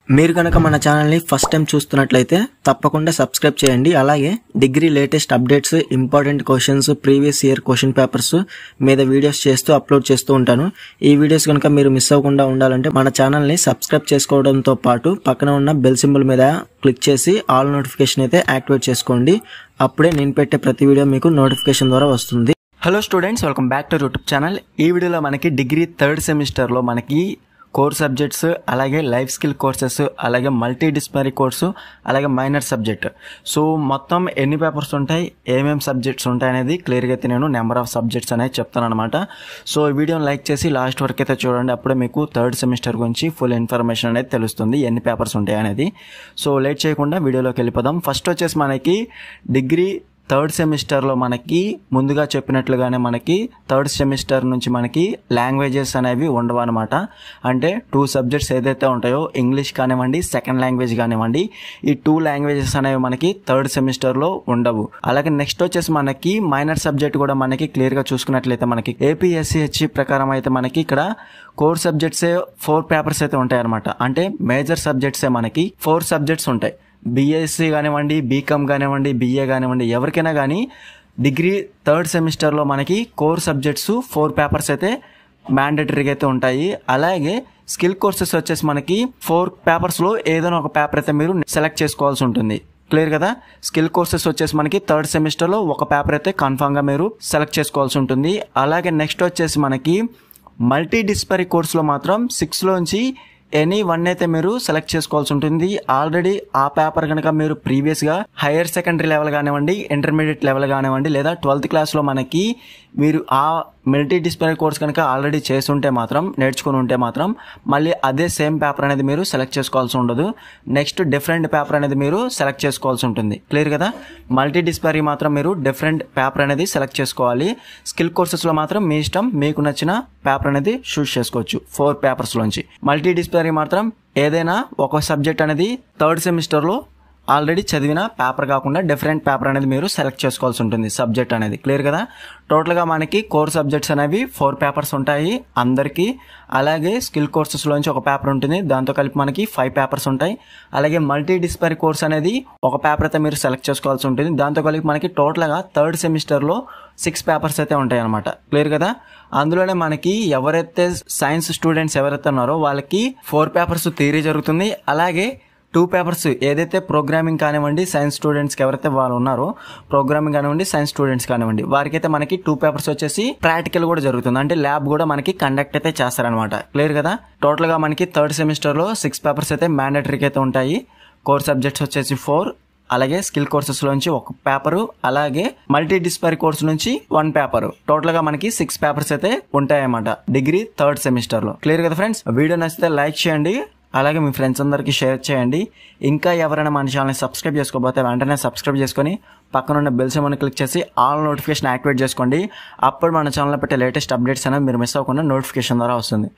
మీరు గనక మన ఛానల్ని ఫస్ట్ టైం చూస్తున్నట్లయితే తప్పకుండా సబ్స్క్రైబ్ చేయండి. అలాగే degree latest updates, important questions, previous year question papers మీద వీడియోస్ చేస్తూ అప్లోడ్ చేస్తూ ఉంటాను. ఈ వీడియోస్ కనుక మీరు మిస్ అవ్వకుండా ఉండాలంటే మన ఛానల్ని సబ్స్క్రైబ్ చేసుకోవడంతో పాటు పక్కన ఉన్న బెల్ సింబల్ మీద క్లిక్ చేసి ఆల్ నోటిఫికేషన్ అయితే యాక్టివేట్ చేసుకోండి. అప్పుడే నేను పెట్టే ప్రతి వీడియో మీకు నోటిఫికేషన్ ద్వారా వస్తుంది. Hello students, welcome back to YouTube channel. ఈ వీడియోలో మనకి డిగ్రీ థర్డ్ సెమిస్టర్లో మనకి కోర్ సబ్జెక్ట్స్, అలాగే లైఫ్ స్కిల్ కోర్సెస్, అలాగే మల్టీ డిసిప్లినరీ కోర్సు, అలాగే మైనర్ సబ్జెక్ట్. సో మొత్తం ఎన్ని పేపర్స్ ఉంటాయి, ఏమేమి సబ్జెక్ట్స్ ఉంటాయి అనేది క్లియర్గా అయితే నేను నెంబర్ ఆఫ్ సబ్జెక్ట్స్ అనేది చెప్తాను అనమాట. సో ఈ వీడియోని లైక్ చేసి లాస్ట్ వరకు అయితే చూడండి. అప్పుడే మీకు థర్డ్ సెమిస్టర్ గురించి ఫుల్ ఇన్ఫర్మేషన్ అనేది తెలుస్తుంది, ఎన్ని పేపర్స్ ఉంటాయి అనేది. సో లేట్ చేయకుండా వీడియోలోకి వెళ్ళిపోదాం. ఫస్ట్ వచ్చేసి మనకి డిగ్రీ థర్డ్ సెమిస్టర్లో మనకి ముందుగా చెప్పినట్లుగానే మనకి థర్డ్ సెమిస్టర్ నుంచి మనకి లాంగ్వేజెస్ అనేవి ఉండవు అనమాట. అంటే 2 సబ్జెక్ట్స్ ఏదైతే ఉంటాయో, ఇంగ్లీష్ కానివ్వండి, సెకండ్ లాంగ్వేజ్ కానివ్వండి, ఈ 2 లాంగ్వేజెస్ అనేవి మనకి థర్డ్ సెమిస్టర్లో ఉండవు. అలాగే నెక్స్ట్ వచ్చేసి మనకి మైనర్ సబ్జెక్ట్ కూడా మనకి క్లియర్గా చూసుకున్నట్లయితే మనకి ఏపీఎస్సిహెచ్ ప్రకారం అయితే మనకి ఇక్కడ కోర్ సబ్జెక్ట్సే 4 పేపర్స్ అయితే ఉంటాయి అనమాట. అంటే మేజర్ సబ్జెక్ట్సే మనకి 4 సబ్జెక్ట్స్ ఉంటాయి. బీఎస్సీ కానివ్వండి, బీకామ్ కానివ్వండి, బీఏ కానివ్వండి, ఎవరికైనా కానీ డిగ్రీ థర్డ్ సెమిస్టర్లో మనకి కోర్ సబ్జెక్ట్స్ 4 పేపర్స్ అయితే మ్యాండేటరీగా అయితే ఉంటాయి. అలాగే స్కిల్ కోర్సెస్ వచ్చేసి మనకి 4 పేపర్స్లో ఏదైనా ఒక పేపర్ అయితే మీరు సెలెక్ట్ చేసుకోవాల్సి ఉంటుంది. క్లియర్ కదా. స్కిల్ కోర్సెస్ వచ్చేసి మనకి థర్డ్ సెమిస్టర్లో ఒక పేపర్ అయితే కన్ఫామ్గా మీరు సెలెక్ట్ చేసుకోవాల్సి ఉంటుంది. అలాగే నెక్స్ట్ వచ్చేసి మనకి మల్టీ డిసిప్లినరీ కోర్సులో మాత్రం 6లోంచి ఎనీ 1 అయితే మీరు సెలెక్ట్ చేసుకోవాల్సి ఉంటుంది. ఆల్రెడీ ఆ పేపర్ కనుక మీరు ప్రీవియస్గా హైయర్ సెకండరీ లెవెల్ కానివ్వండి, ఇంటర్మీడియట్ లెవెల్ కానివ్వండి, లేదా 12th క్లాస్లో మనకి మీరు ఆ మల్టీ డిసిప్లినరీ కోర్స్ కనుక ఆల్రెడీ చేసి ఉంటే మాత్రం, నేర్చుకుని ఉంటే మాత్రం మళ్ళీ అదే సేమ్ పేపర్ అనేది మీరు సెలెక్ట్ చేసుకోవాల్సి ఉండదు. నెక్స్ట్ డిఫరెంట్ పేపర్ అనేది మీరు సెలెక్ట్ చేసుకోవాల్సి ఉంటుంది. క్లియర్ కదా. మల్టీ డిసిప్లినరీ మాత్రం మీరు డిఫరెంట్ పేపర్ అనేది సెలెక్ట్ చేసుకోవాలి. స్కిల్ కోర్సెస్లో మాత్రం మీ ఇష్టం, మీకు నచ్చిన పేపర్ అనేది చూస్ చేసుకోవచ్చు 4 పేపర్స్లోంచి. మల్టీ డిసిప్లినరీ మాత్రం ఏదైనా ఒక సబ్జెక్ట్ అనేది థర్డ్ సెమిస్టర్లో ఆల్రెడీ చదివిన పేపర్ కాకుండా డిఫరెంట్ పేపర్ అనేది మీరు సెలెక్ట్ చేసుకోవాల్సి ఉంటుంది, సబ్జెక్ట్ అనేది. క్లియర్ కదా. టోటల్గా మనకి కోర్ సబ్జెక్ట్స్ అనేవి 4 పేపర్స్ ఉంటాయి అందరికీ. అలాగే స్కిల్ కోర్సెస్లోంచి ఒక పేపర్ ఉంటుంది, దాంతో కలిపి మనకి 5 పేపర్స్ ఉంటాయి. అలాగే మల్టీ డిసిప్లినరీ కోర్స్ అనేది ఒక పేపర్ అయితే మీరు సెలెక్ట్ చేసుకోవాల్సి ఉంటుంది, దాంతో కలిపి మనకి టోటల్గా థర్డ్ సెమిస్టర్లో 6 పేపర్స్ అయితే ఉంటాయి అనమాట. క్లియర్ కదా. అందులోనే మనకి ఎవరైతే సైన్స్ స్టూడెంట్స్ ఎవరైతే ఉన్నారో వాళ్ళకి 4 పేపర్స్ థియరీ జరుగుతుంది. అలాగే 2 పేపర్స్ ఏదైతే ప్రోగ్రామింగ్ కానివ్వండి, సైన్స్ స్టూడెంట్స్కి ఎవరైతే వాళ్ళు ఉన్నారో, ప్రోగ్రామింగ్ కానివ్వండి, సైన్స్ స్టూడెంట్స్ కానివ్వండి, వారికైతే మనకి 2 పేపర్స్ వచ్చేసి ప్రాక్టికల్ కూడా జరుగుతుంది. అంటే ల్యాబ్ కూడా మనకి కండక్ట్ అయితే చేస్తారనమాట. క్లియర్ కదా. టోటల్గా మనకి థర్డ్ సెమిస్టర్లో 6 పేపర్స్ అయితే మ్యాండేటరీకి అయితే ఉంటాయి. కోర్ సబ్జెక్ట్స్ వచ్చేసి 4, అలాగే స్కిల్ కోర్సెస్ లోంచి 1 పేపరు, అలాగే మల్టీ డిసిప్లినరీ కోర్స్ నుంచి 1 పేపర్. టోటల్ గా మనకి 6 పేపర్స్ అయితే ఉంటాయన్నమాట డిగ్రీ థర్డ్ సెమిస్టర్ లో. క్లియర్ కదా ఫ్రెండ్స్. వీడియో నచ్చితే లైక్ చేయండి, అలాగే మీ ఫ్రెండ్స్ అందరికీ షేర్ చేయండి. ఇంకా ఎవరైనా మన ఛానల్ని సబ్స్క్రైబ్ చేసుకోకపోతే వెంటనే సబ్స్క్రైబ్ చేసుకొని పక్కన ఉన్న బెల్ సింబల్ని క్లిక్ చేసి ఆల్ నోటిఫికేషన్ యాక్టివేట్ చేసుకోండి. అప్పుడు మన ఛానల్లో పెట్టే లేటెస్ట్ అప్డేట్స్ అనేవి మీరు మిస్ అవ్వకుండా నోటిఫికేషన్ ద్వారా వస్తుంది.